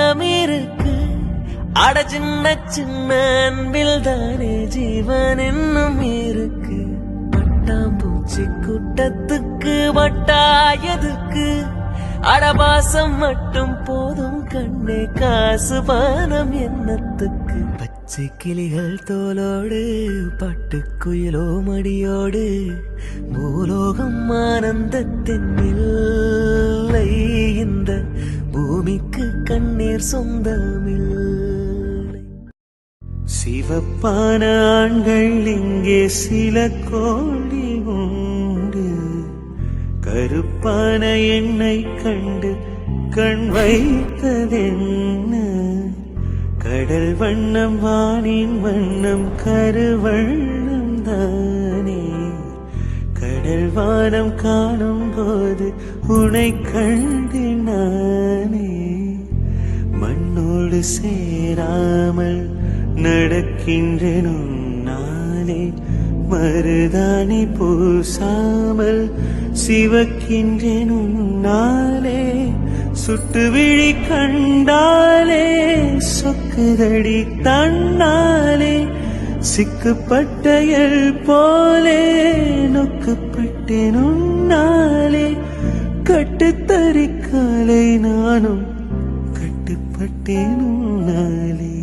சொந்தம் இருக்கு. அட சின்ன சின்ன அன்பில் தானே ஜீவன் இன்னும் இருக்கு. பட்டாம்பூச்சி கூட்டத்துக்கு வட்டாயதுக்கு, அடபாசம் மட்டும் போதும் கண்ணே, காசு பானம் எண்ணத்துக்கு. பச்சை கிளிகள் தோலோடு பட்டுக்குயிலோ மடியோடு, பூலோகம் ஆனந்தத்தின் இல்லை. இந்த பூமிக்கு கண்ணீர் சொந்தமில்லை. சிவப்பான ஆண்கள் இங்கே சில கோடி உண்டு. கருப்பான எண்ணெய் கண்டு கண் வைத்ததென்ன? கடல் வண்ணம் வானின் வண்ணம் கருவண்ணம் தானே. கடல் வானம் காணும் போது உனை கண்டினானே. மண்ணோடு சேராமல் நடக்கின்றேனோ நானே. மருதாணி பூசாமல் சிவக்கின்றேனோ நாளே. சுட்டு விழி கண்டாலே சொக்குதடி தன்னாலே. சிக்குப்பட்டையல் போலே நொக்குப்பட்டேன் உன்னாலே. கட்டுத்தறிக்காலை நானும் கட்டுப்பட்டேன் உன்னாலே.